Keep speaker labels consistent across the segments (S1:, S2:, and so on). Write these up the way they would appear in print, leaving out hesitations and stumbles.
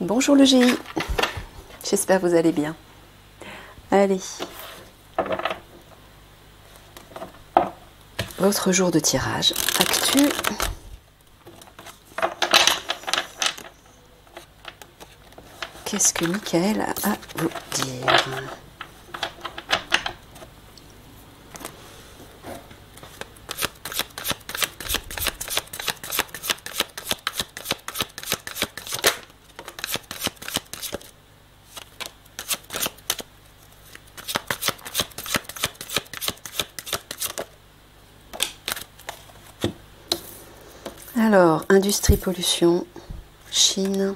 S1: Bonjour le GI, j'espère que vous allez bien. Allez, votre jour de tirage actu. Qu'est-ce que Michael a à vous dire? Alors, industrie, pollution, Chine,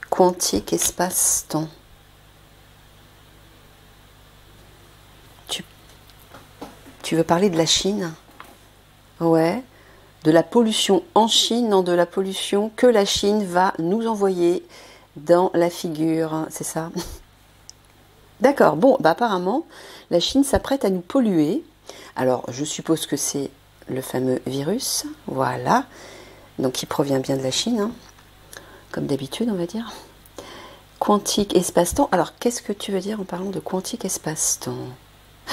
S1: quantique, espace-temps. Tu veux parler de la Chine? Ouais. De la pollution en Chine, non, de la pollution que la Chine va nous envoyer dans la figure, c'est ça? D'accord, bon, bah apparemment, la Chine s'apprête à nous polluer. Alors, je suppose que c'est le fameux virus, voilà, donc qui provient bien de la Chine, hein, comme d'habitude, on va dire. Quantique, espace-temps. Alors, qu'est-ce que tu veux dire en parlant de quantique, espace-temps?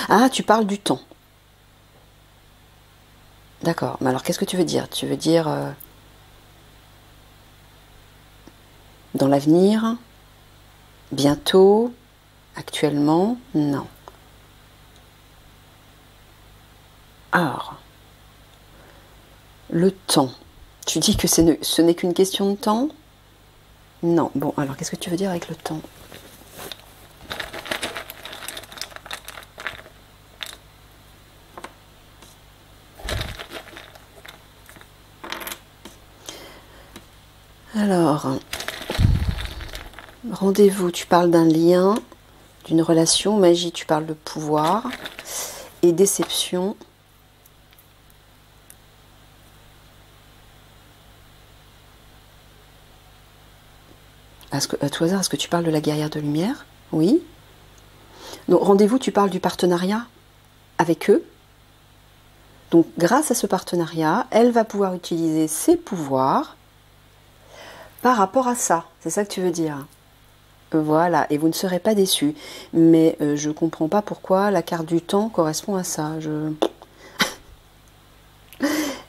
S1: Ah, tu parles du temps. D'accord, mais alors qu'est-ce que tu veux dire? Tu veux dire dans l'avenir? Bientôt? Actuellement? Non. Alors, le temps. Tu dis que ce n'est qu'une question de temps? Non. Bon, alors qu'est-ce que tu veux dire avec le temps? Alors, rendez-vous, tu parles d'un lien, d'une relation. Magie, tu parles de pouvoir. Et déception. À tout hasard, est-ce que tu parles de la guerrière de lumière? Oui. Donc, rendez-vous, tu parles du partenariat avec eux. Donc, grâce à ce partenariat, elle va pouvoir utiliser ses pouvoirs par rapport à ça. C'est ça que tu veux dire? Voilà, et vous ne serez pas déçus. Mais je ne comprends pas pourquoi la carte du temps correspond à ça. Je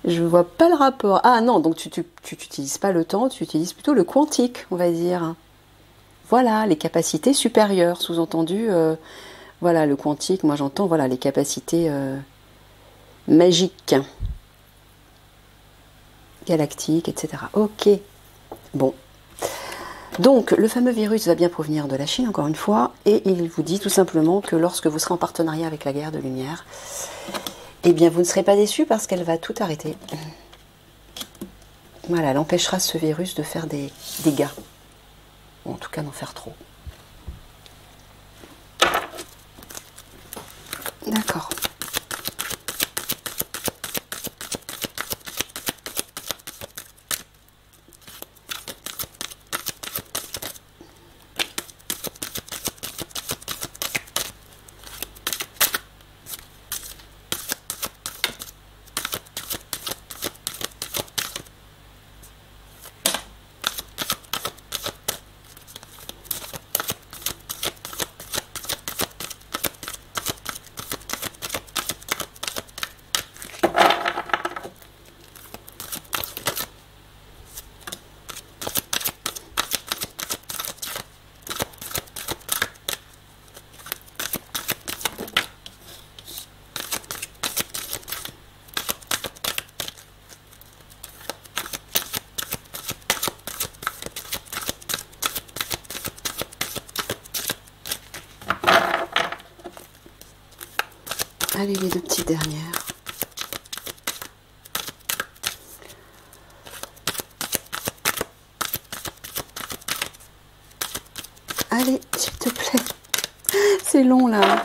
S1: ne vois pas le rapport. Ah non, donc tu n'utilises pas le temps, tu utilises plutôt le quantique, on va dire. Voilà, les capacités supérieures, sous-entendu, voilà, le quantique, moi j'entends, voilà, les capacités magiques, galactiques, etc. Ok, bon. Donc, le fameux virus va bien provenir de la Chine, encore une fois, et il vous dit tout simplement que lorsque vous serez en partenariat avec la guerre de lumière, eh bien, vous ne serez pas déçus parce qu'elle va tout arrêter. Voilà, elle empêchera ce virus de faire des dégâts. Ou en tout cas, d'en faire trop. D'accord. Allez, les deux petites dernières. Allez, s'il te plaît. C'est long là.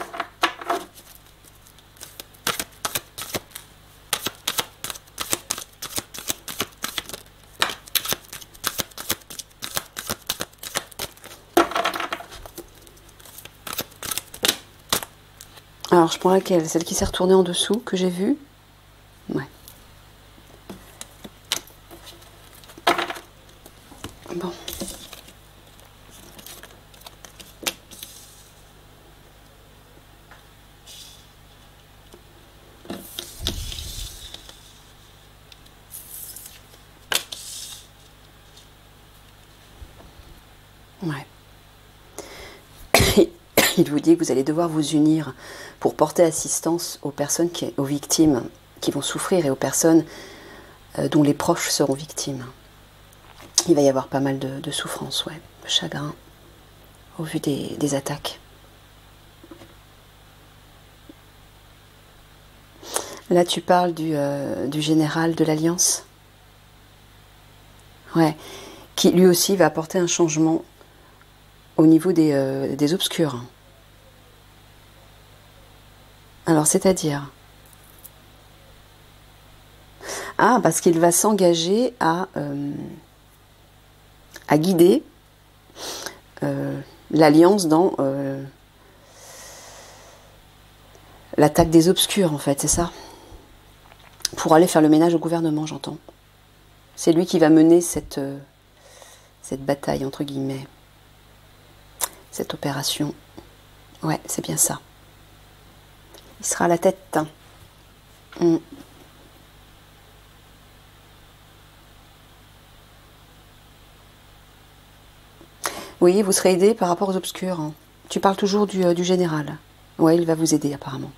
S1: Alors, je prends laquelle? Celle qui s'est retournée en dessous, que j'ai vue? Ouais. Ouais. Il vous dit que vous allez devoir vous unir pour porter assistance aux personnes, aux victimes qui vont souffrir et aux personnes dont les proches seront victimes. Il va y avoir pas mal de souffrance, ouais, de chagrin, au vu des attaques. Là, tu parles du général de l'Alliance. Ouais, qui lui aussi va apporter un changement au niveau des obscurs. Alors, c'est-à-dire? Ah, parce qu'il va s'engager à guider l'Alliance dans l'attaque des obscurs, en fait, c'est ça? Pour aller faire le ménage au gouvernement, j'entends. C'est lui qui va mener cette bataille, entre guillemets. Cette opération. Ouais, c'est bien ça. Il sera à la tête. Mm. Oui, vous serez aidé par rapport aux obscurs. Hein. Tu parles toujours du général. Ouais, il va vous aider apparemment.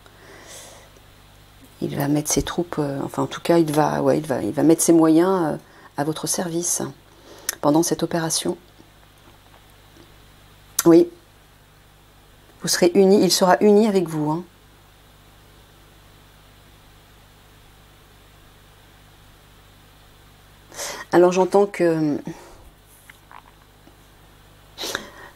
S1: Il va mettre ses troupes, enfin en tout cas, il va mettre ses moyens à votre service pendant cette opération. Oui. Vous serez unis, il sera uni avec vous. Hein. Alors j'entends que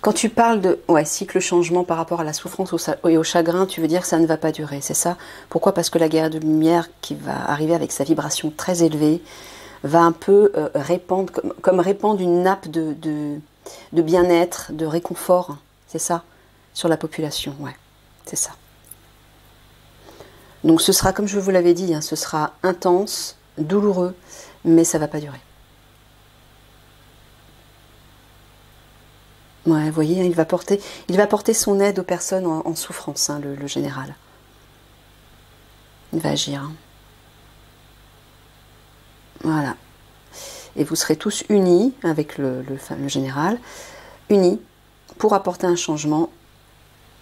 S1: quand tu parles de cycle changement par rapport à la souffrance et au chagrin, tu veux dire que ça ne va pas durer, c'est ça? Pourquoi? Parce que la guerre de lumière qui va arriver avec sa vibration très élevée va un peu répandre, comme répandre une nappe de bien-être, de réconfort, c'est ça? Sur la population, ouais, c'est ça. Donc ce sera, comme je vous l'avais dit, hein, ce sera intense, douloureux, mais ça ne va pas durer. Ouais, vous voyez, il va porter son aide aux personnes en souffrance, hein, le général. Il va agir. Hein. Voilà. Et vous serez tous unis avec le général, unis pour apporter un changement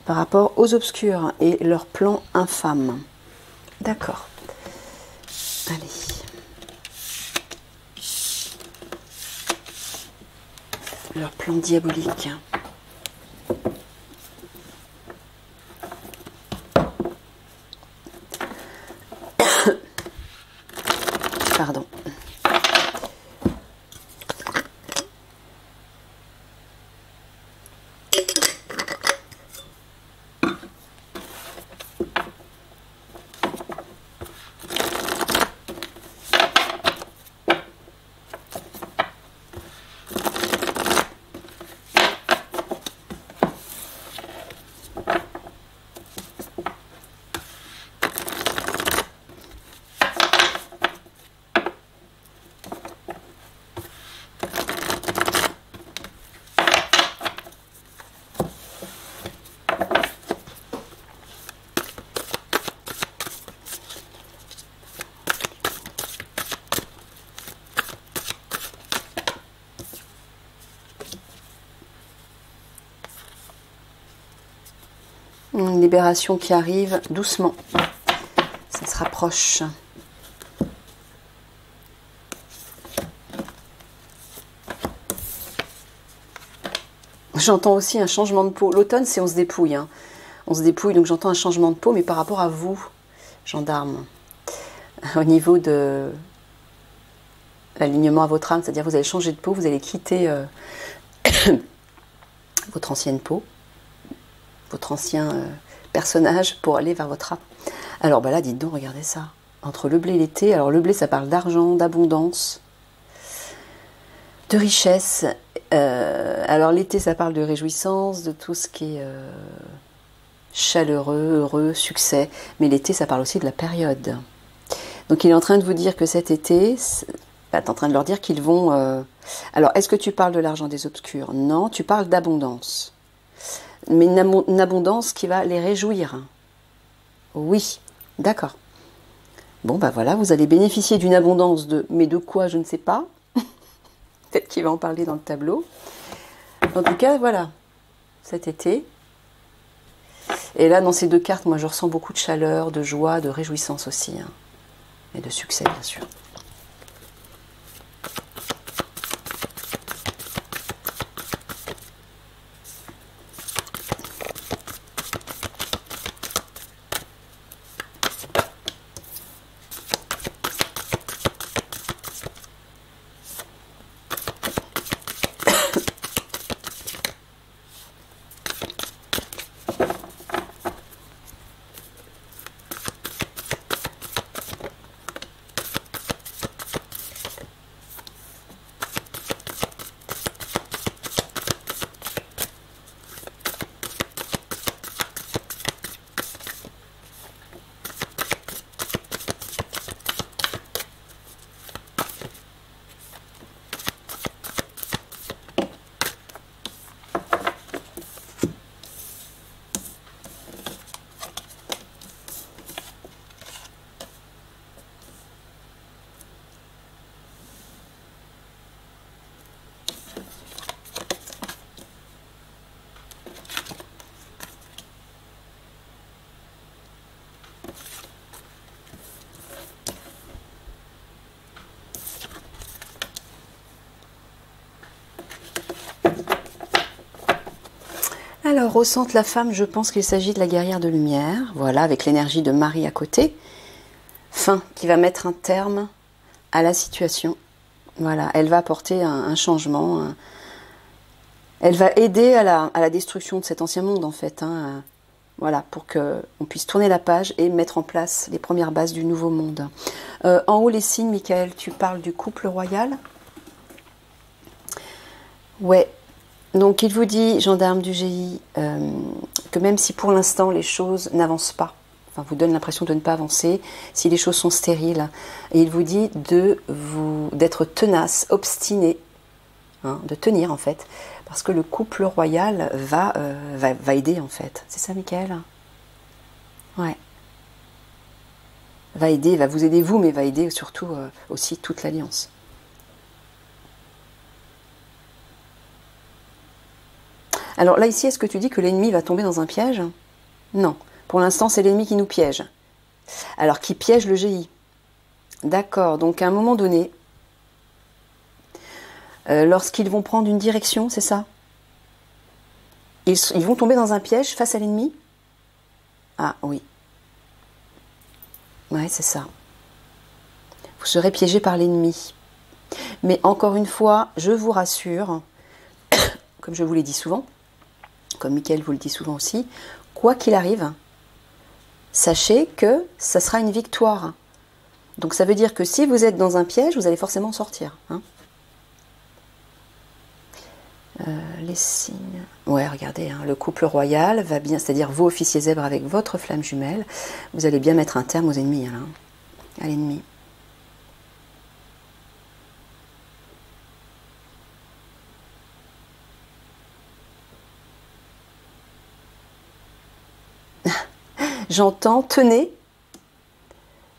S1: par rapport aux obscurs et leurs plans infâmes. D'accord. Allez. Leur plan diabolique. Pardon. Une libération qui arrive doucement. Ça se rapproche. J'entends aussi un changement de peau. L'automne, c'est on se dépouille. Hein. On se dépouille, donc j'entends un changement de peau, mais par rapport à vous, gendarme, au niveau de l'alignement à votre âme, c'est-à-dire vous allez changer de peau, vous allez quitter votre ancienne peau, votre ancien personnage pour aller vers votre âme. Alors bah là, dites donc, regardez ça. Entre le blé et l'été, alors le blé, ça parle d'argent, d'abondance, de richesse. Alors l'été, ça parle de réjouissance, de tout ce qui est chaleureux, heureux, succès. Mais l'été, ça parle aussi de la période. Donc il est en train de vous dire que cet été, tu es en train de leur dire qu'ils vont... Alors, est-ce que tu parles de l'argent des obscurs? Non, tu parles d'abondance. Mais une abondance qui va les réjouir. Oui, d'accord. Bon, bah voilà, vous allez bénéficier d'une abondance de... Mais de quoi, je ne sais pas. Peut-être qu'il va en parler dans le tableau. En tout cas, voilà, cet été. Et là, dans ces deux cartes, moi, je ressens beaucoup de chaleur, de joie, de réjouissance aussi. Hein. Et de succès, bien sûr. Alors, au centre, la femme, je pense qu'il s'agit de la guerrière de lumière. Voilà, avec l'énergie de Marie à côté. Fin, qui va mettre un terme à la situation. Voilà, elle va apporter un changement. Elle va aider à la destruction de cet ancien monde, en fait. Hein, voilà, pour qu'on puisse tourner la page et mettre en place les premières bases du nouveau monde. En haut, les signes, Michael, tu parles du couple royal. Ouais. Donc il vous dit, gendarme du GI, que même si pour l'instant les choses n'avancent pas, enfin vous donne l'impression de ne pas avancer, si les choses sont stériles, et il vous dit d'être tenace, obstiné, hein, de tenir en fait, parce que le couple royal va aider en fait. C'est ça, Michael? Ouais. Va aider, va vous aider vous, mais va aider surtout aussi toute l'alliance. Alors là, ici, est-ce que tu dis que l'ennemi va tomber dans un piège? Non. Pour l'instant, c'est l'ennemi qui nous piège. Alors, qui piège le GI. D'accord. Donc, à un moment donné, lorsqu'ils vont prendre une direction, c'est ça? Ils vont tomber dans un piège face à l'ennemi? Ah, oui. Ouais, c'est ça. Vous serez piégé par l'ennemi. Mais encore une fois, je vous rassure, comme je vous l'ai dit souvent, comme Mickaël vous le dit souvent aussi, quoi qu'il arrive, sachez que ça sera une victoire. Donc ça veut dire que si vous êtes dans un piège, vous allez forcément sortir. Hein. Les signes... Ouais, regardez, hein, le couple royal va bien, c'est-à-dire vous, officiers zèbres, avec votre flamme jumelle, vous allez bien mettre un terme aux ennemis, hein, à l'ennemi. J'entends, tenez,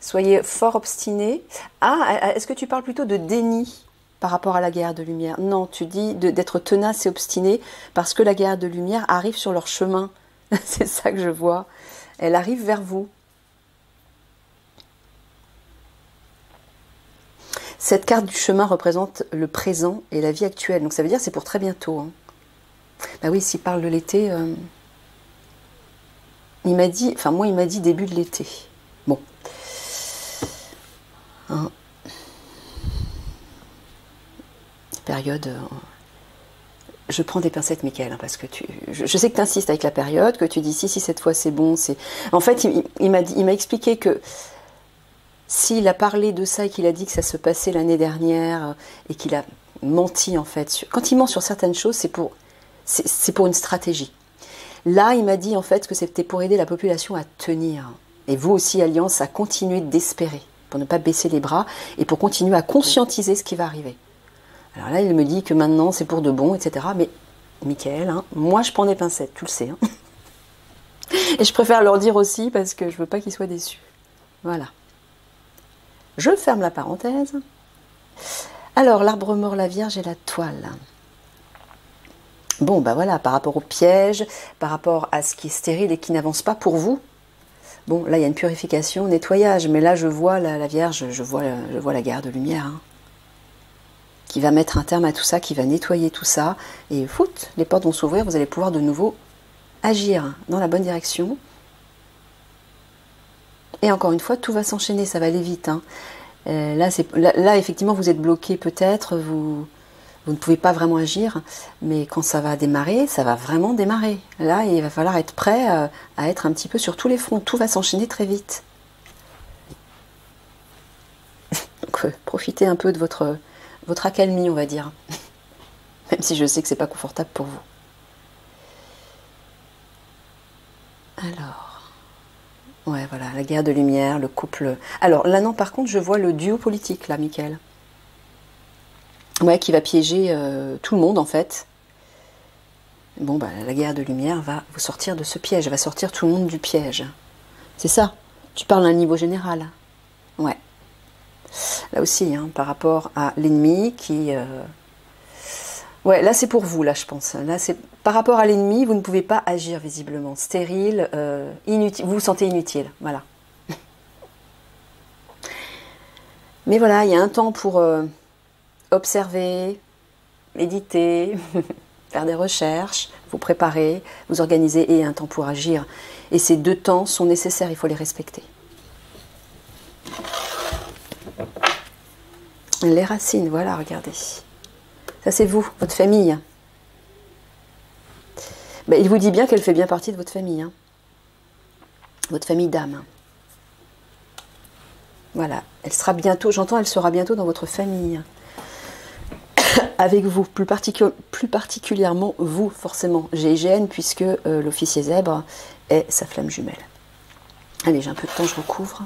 S1: soyez fort obstinés. Ah, est-ce que tu parles plutôt de déni par rapport à la guerre de lumière? Non, tu dis d'être tenace et obstiné parce que la guerre de lumière arrive sur leur chemin. C'est ça que je vois. Elle arrive vers vous. Cette carte du chemin représente le présent et la vie actuelle. Donc ça veut dire que c'est pour très bientôt. Hein. Bah oui, s'il parle de l'été... il m'a dit, enfin moi il m'a dit début de l'été. Bon. Hein. Période. Je prends des pincettes, Mickaël, hein, parce que je sais que tu insistes avec la période, que tu dis si cette fois c'est bon. En fait, il m'a expliqué que s'il a parlé de ça et qu'il a dit que ça se passait l'année dernière et qu'il a menti en fait. Quand il ment sur certaines choses, c'est pour une stratégie. Là, il m'a dit en fait que c'était pour aider la population à tenir. Et vous aussi, Alliance, à continuer d'espérer, pour ne pas baisser les bras et pour continuer à conscientiser ce qui va arriver. Alors là, il me dit que maintenant, c'est pour de bon, etc. Mais, Mickaël, hein, moi, je prends des pincettes, tu le sais. Hein. Et je préfère leur dire aussi parce que je veux pas qu'ils soient déçus. Voilà. Je ferme la parenthèse. Alors, l'arbre mort, la Vierge et la toile. Bon, bah voilà, par rapport au piège, par rapport à ce qui est stérile et qui n'avance pas pour vous. Bon, là, il y a une purification, nettoyage, mais là, je vois la Vierge, je vois la guerre de lumière, hein, qui va mettre un terme à tout ça, qui va nettoyer tout ça, et fout, les portes vont s'ouvrir, vous allez pouvoir de nouveau agir dans la bonne direction. Et encore une fois, tout va s'enchaîner, ça va aller vite. Hein. Là, effectivement, vous êtes bloqué peut-être, vous ne pouvez pas vraiment agir, mais quand ça va démarrer, ça va vraiment démarrer. Là, il va falloir être prêt à être un petit peu sur tous les fronts. Tout va s'enchaîner très vite. Donc, profitez un peu de votre accalmie, on va dire. Même si je sais que c'est pas confortable pour vous. Alors, ouais, voilà, la guerre de lumière, le couple. Alors là, non, par contre, je vois le duo politique, là, Mickaël. Ouais, qui va piéger tout le monde, en fait. Bon, bah, la guerre de lumière va vous sortir de ce piège, va sortir tout le monde du piège. C'est ça. Tu parles à un niveau général. Ouais. Là aussi, hein, par rapport à l'ennemi qui... Ouais, là c'est pour vous, là je pense. Là c'est par rapport à l'ennemi, vous ne pouvez pas agir visiblement. Stérile, inutile. Vous vous sentez inutile, voilà. Mais voilà, il y a un temps pour observer, méditer, faire des recherches, vous préparer, vous organiser et un temps pour agir. Et ces deux temps sont nécessaires, il faut les respecter. Les racines, voilà, regardez. Ça, c'est vous, votre famille. Ben, il vous dit bien qu'elle fait bien partie de votre famille. Hein. Votre famille d'âme. Voilà. Elle sera bientôt, j'entends, elle sera bientôt dans votre famille. Avec vous, plus particulièrement vous, forcément. GIGN, puisque l'officier zèbre est sa flamme jumelle. Allez, j'ai un peu de temps, je recouvre.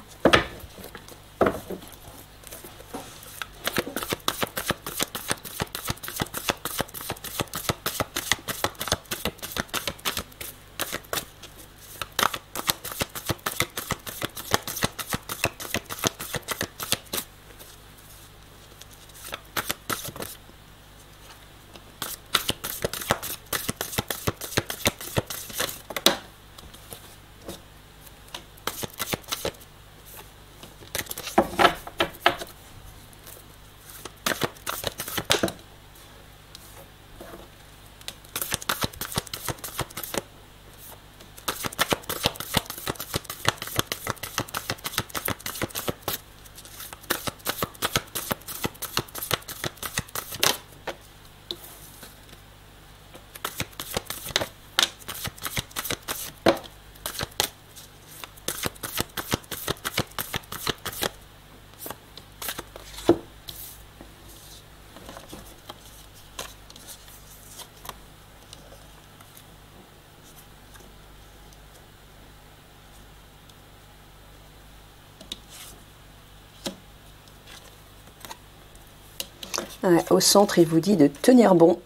S1: Ouais, au centre, il vous dit de tenir bon.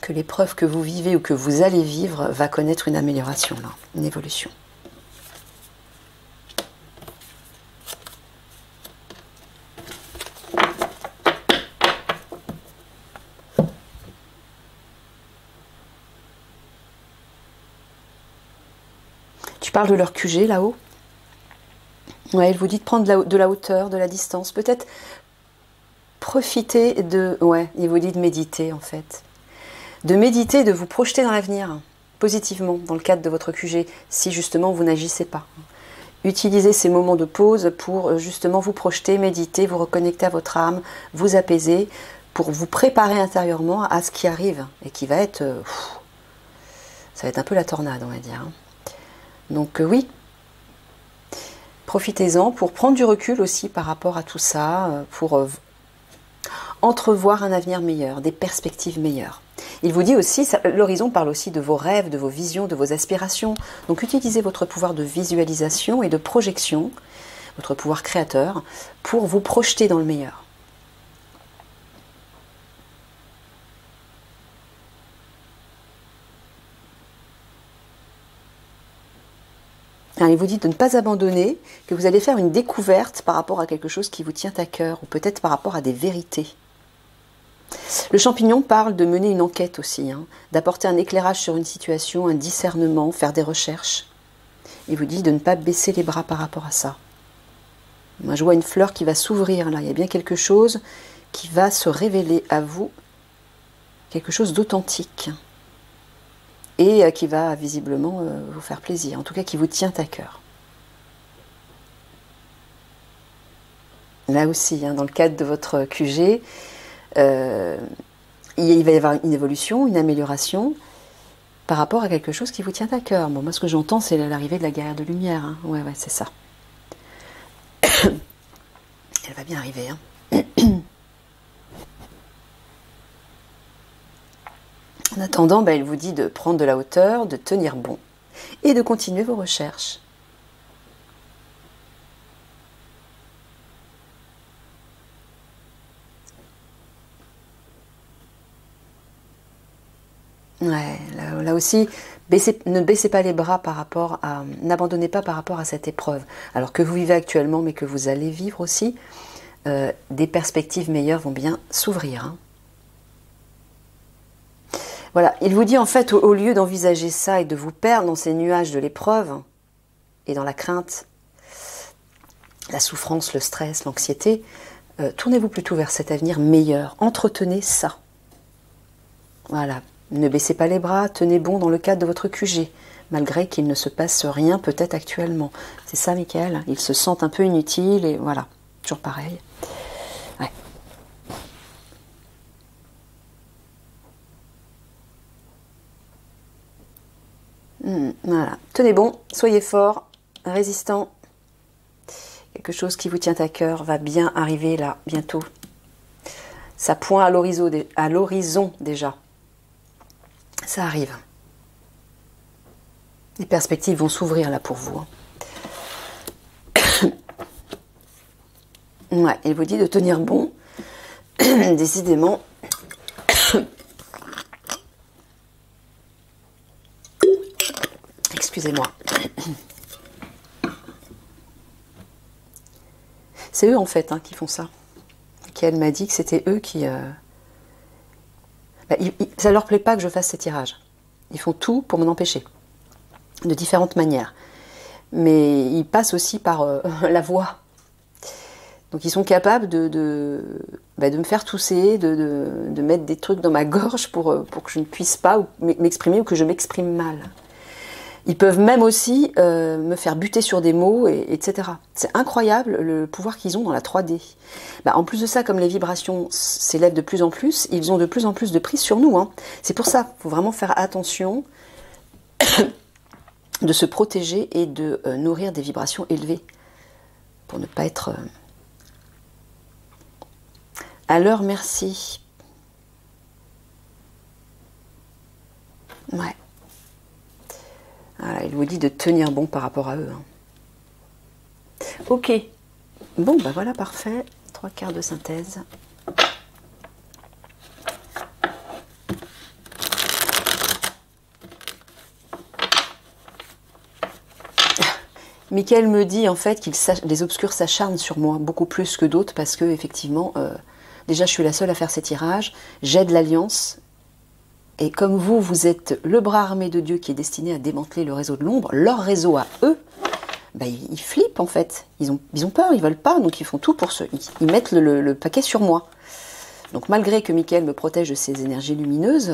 S1: Que l'épreuve que vous vivez ou que vous allez vivre va connaître une amélioration, là, une évolution. Tu parles de leur QG là-haut? Ouais, il vous dit de prendre de la hauteur, de la distance. Peut-être profiter de... Ouais, il vous dit de méditer en fait. De méditer, de vous projeter dans l'avenir, positivement, dans le cadre de votre QG, si justement vous n'agissez pas. Utilisez ces moments de pause pour justement vous projeter, méditer, vous reconnecter à votre âme, vous apaiser, pour vous préparer intérieurement à ce qui arrive et qui va être... ça va être un peu la tornade, on va dire. Donc oui, profitez-en pour prendre du recul aussi par rapport à tout ça, pour entrevoir un avenir meilleur, des perspectives meilleures. Il vous dit aussi, l'horizon parle aussi de vos rêves, de vos visions, de vos aspirations. Donc utilisez votre pouvoir de visualisation et de projection, votre pouvoir créateur, pour vous projeter dans le meilleur. Il vous dit de ne pas abandonner, que vous allez faire une découverte par rapport à quelque chose qui vous tient à cœur, ou peut-être par rapport à des vérités. Le champignon parle de mener une enquête aussi, hein, d'apporter un éclairage sur une situation, un discernement, faire des recherches. Il vous dit de ne pas baisser les bras par rapport à ça. Moi, je vois une fleur qui va s'ouvrir là. Il y a bien quelque chose qui va se révéler à vous, quelque chose d'authentique et qui va visiblement vous faire plaisir, en tout cas qui vous tient à cœur. Là aussi, hein, dans le cadre de votre QG, il va y avoir une évolution, une amélioration par rapport à quelque chose qui vous tient à cœur. Bon, moi, ce que j'entends, c'est l'arrivée de la guerrière de lumière. Hein. Ouais, c'est ça. Elle va bien arriver. Hein. En attendant, il vous dit de prendre de la hauteur, de tenir bon et de continuer vos recherches. Ouais, là aussi, ne baissez pas les bras par rapport à... N'abandonnez pas par rapport à cette épreuve. Alors que vous vivez actuellement, mais que vous allez vivre aussi, des perspectives meilleures vont bien s'ouvrir. Hein. Voilà, il vous dit en fait, au lieu d'envisager ça et de vous perdre dans ces nuages de l'épreuve, et dans la crainte, la souffrance, le stress, l'anxiété, tournez-vous plutôt vers cet avenir meilleur. Entretenez ça. Voilà. Ne baissez pas les bras, tenez bon dans le cadre de votre QG, malgré qu'il ne se passe rien peut-être actuellement. C'est ça, Michael. Ils se sentent un peu inutiles et voilà, toujours pareil. Ouais. Voilà. Tenez bon, soyez fort, résistant. Quelque chose qui vous tient à cœur va bien arriver là, bientôt. Ça pointe à l'horizon déjà. Ça arrive. Les perspectives vont s'ouvrir là pour vous. Ouais, il vous dit de tenir bon. Décidément. Excusez-moi. C'est eux en fait qui font ça. Elle m'a dit que c'était eux qui... ça ne leur plaît pas que je fasse ces tirages. Ils font tout pour m'en empêcher, de différentes manières. Mais ils passent aussi par la voix. Donc ils sont capables de me faire tousser, de mettre des trucs dans ma gorge pour que je ne puisse pas m'exprimer ou que je m'exprime mal. Ils peuvent même aussi me faire buter sur des mots, etc. C'est incroyable le pouvoir qu'ils ont dans la 3D. En plus de ça, comme les vibrations s'élèvent de plus en plus, ils ont de plus en plus de prise sur nous. Hein. C'est pour ça qu'il faut vraiment faire attention de se protéger et de nourrir des vibrations élevées pour ne pas être à leur merci. Ouais. Voilà, il vous dit de tenir bon par rapport à eux. Hein. Ok. Bon, voilà, parfait. 3/4 de synthèse. Michael me dit en fait que les obscurs s'acharnent sur moi beaucoup plus que d'autres parce que effectivement, déjà je suis la seule à faire ces tirages. J'aide l'Alliance. Et comme vous êtes le bras armé de Dieu qui est destiné à démanteler le réseau de l'ombre, leur réseau à eux, ils flippent en fait. Ils ont peur, ils veulent pas, donc ils font tout pour ils mettent le paquet sur moi. Donc malgré que Michael me protège de ces énergies lumineuses,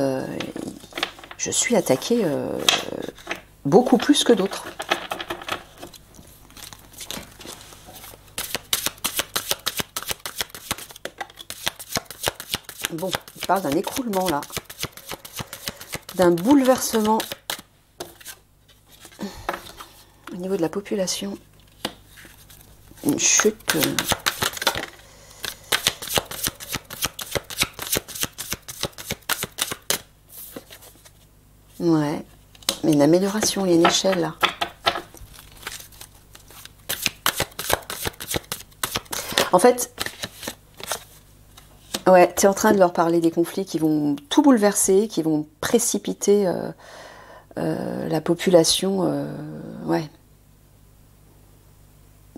S1: je suis attaquée beaucoup plus que d'autres. Bon, il parle d'un écroulement là. D'un bouleversement au niveau de la population, une chute. Ouais, mais une amélioration, il y a une échelle là. En fait, ouais, tu es en train de leur parler des conflits qui vont tout bouleverser, qui vont précipiter la population, ouais,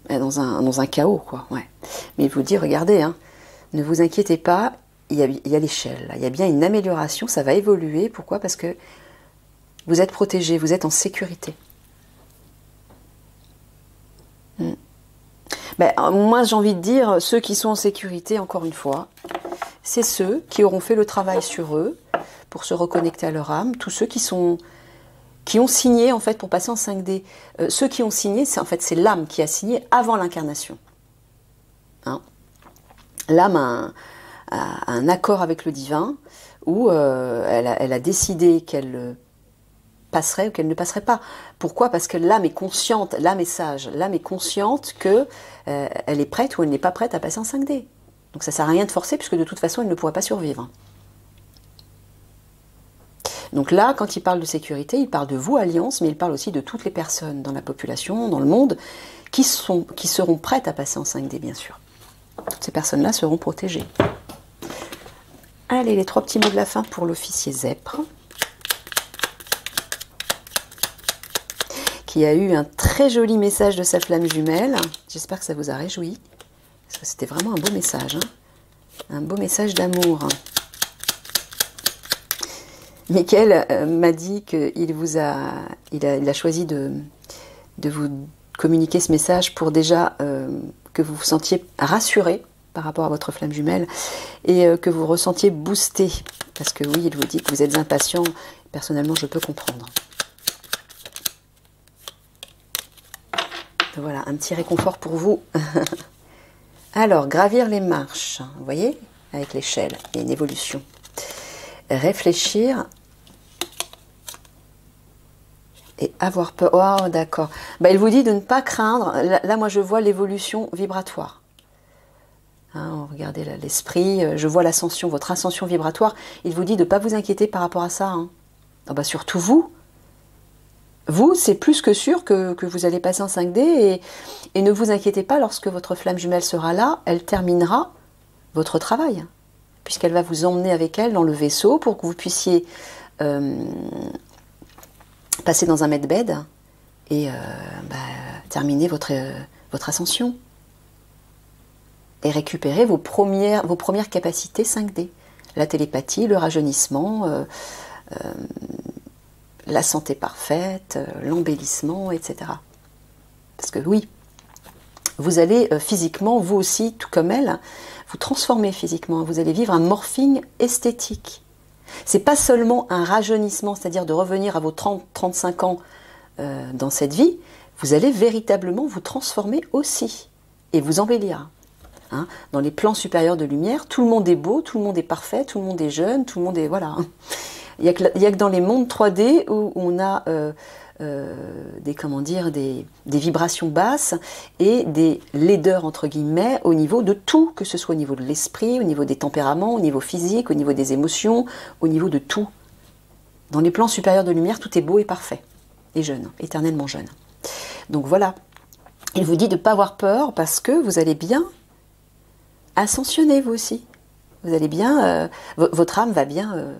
S1: dans un chaos, quoi. Ouais. Mais il vous dit, regardez, hein, ne vous inquiétez pas, il y a l'échelle, là. Il y a bien une amélioration, ça va évoluer. Pourquoi? Parce que vous êtes protégé, vous êtes en sécurité. Ben, moi, j'ai envie de dire, ceux qui sont en sécurité, encore une fois, c'est ceux qui auront fait le travail sur eux pour se reconnecter à leur âme, tous ceux qui ont signé en fait pour passer en 5D. Ceux qui ont signé, c'est en fait c'est l'âme qui a signé avant l'incarnation. Hein? L'âme a un accord avec le divin où elle a décidé qu'elle passerait ou qu'elle ne passerait pas. Pourquoi? Parce que l'âme est consciente, l'âme est sage, l'âme est consciente que elle est prête ou elle n'est pas prête à passer en 5D. Donc ça ne sert à rien de forcer puisque de toute façon elle ne pourrait pas survivre. Donc là, quand il parle de sécurité, il parle de vous, Alliance, mais il parle aussi de toutes les personnes dans la population, dans le monde, qui seront prêtes à passer en 5D, bien sûr. Toutes ces personnes-là seront protégées. Allez, les 3 petits mots de la fin pour l'officier Zèbre, qui a eu un très joli message de sa flamme jumelle. J'espère que ça vous a réjoui, parce que c'était vraiment un beau message, hein. Un beau message d'amour. Mickaël m'a dit qu'il a choisi de vous communiquer ce message pour déjà que vous vous sentiez rassuré par rapport à votre flamme jumelle et que vous ressentiez boosté. Parce que oui, il vous dit que vous êtes impatient. Personnellement, je peux comprendre. Voilà, un petit réconfort pour vous. Alors, gravir les marches, vous voyez, avec l'échelle, il y a une évolution. Réfléchir et avoir peur. Oh, d'accord. Bah, il vous dit de ne pas craindre. Là, moi, je vois l'évolution vibratoire. Hein, regardez l'esprit, je vois l'ascension, votre ascension vibratoire. Il vous dit de ne pas vous inquiéter par rapport à ça. Hein. Ah bah, surtout vous. Vous, c'est plus que sûr que vous allez passer en 5D et ne vous inquiétez pas, lorsque votre flamme jumelle sera là, elle terminera votre travail, puisqu'elle va vous emmener avec elle dans le vaisseau pour que vous puissiez passer dans un medbed et terminer votre ascension et récupérer vos premières capacités 5D, la télépathie, le rajeunissement, la santé parfaite, l'embellissement, etc. Parce que oui, vous allez physiquement, vous aussi, tout comme elle, vous transformer physiquement. Vous allez vivre un morphing esthétique. C'est pas seulement un rajeunissement, c'est-à-dire de revenir à vos 30-35 ans dans cette vie. Vous allez véritablement vous transformer aussi et vous embellir. Hein, dans les plans supérieurs de lumière, tout le monde est beau, tout le monde est parfait, tout le monde est jeune, tout le monde est... Voilà. Il n'y a que dans les mondes 3D où on a des vibrations basses et des laideurs, entre guillemets, au niveau de tout, que ce soit au niveau de l'esprit, au niveau des tempéraments, au niveau physique, au niveau des émotions, au niveau de tout. Dans les plans supérieurs de lumière, tout est beau et parfait, et jeune, éternellement jeune. Donc voilà, il vous dit de ne pas avoir peur parce que vous allez bien ascensionner, vous aussi. Vous allez bien, votre âme va bien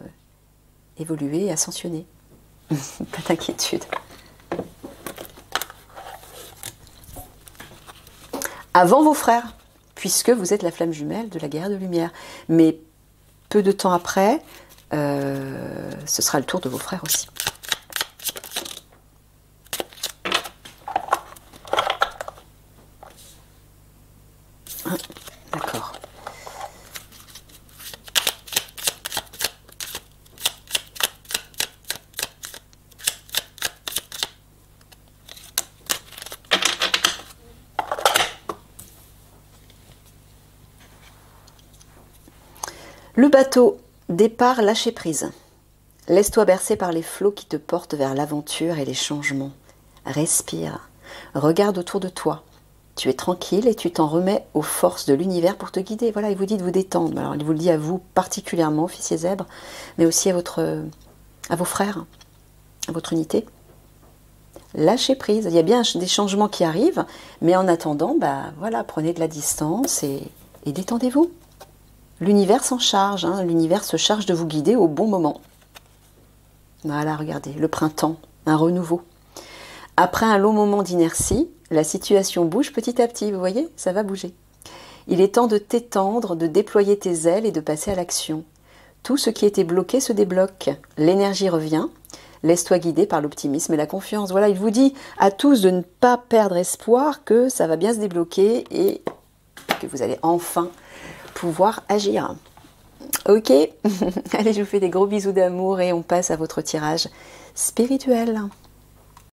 S1: évoluer et ascensionner. Pas d'inquiétude. Avant vos frères, puisque vous êtes la flamme jumelle de la guerre de lumière. Mais peu de temps après, ce sera le tour de vos frères aussi. D'accord. Le bateau, départ lâcher prise. Laisse-toi bercer par les flots qui te portent vers l'aventure et les changements. Respire, regarde autour de toi. Tu es tranquille et tu t'en remets aux forces de l'univers pour te guider. Voilà, il vous dit de vous détendre. Alors, il vous le dit à vous particulièrement, officier Zèbre, mais aussi à vos frères, à votre unité. Lâchez prise. Il y a bien des changements qui arrivent, mais en attendant, voilà, prenez de la distance et détendez-vous. L'univers s'en charge, hein, l'univers se charge de vous guider au bon moment. Voilà, regardez, le printemps, un renouveau. Après un long moment d'inertie, la situation bouge petit à petit, vous voyez, ça va bouger. Il est temps de t'étendre, de déployer tes ailes et de passer à l'action. Tout ce qui était bloqué se débloque. L'énergie revient. Laisse-toi guider par l'optimisme et la confiance. Voilà, il vous dit à tous de ne pas perdre espoir, que ça va bien se débloquer et que vous allez enfin pouvoir agir. Ok. Allez, je vous fais des gros bisous d'amour et on passe à votre tirage spirituel.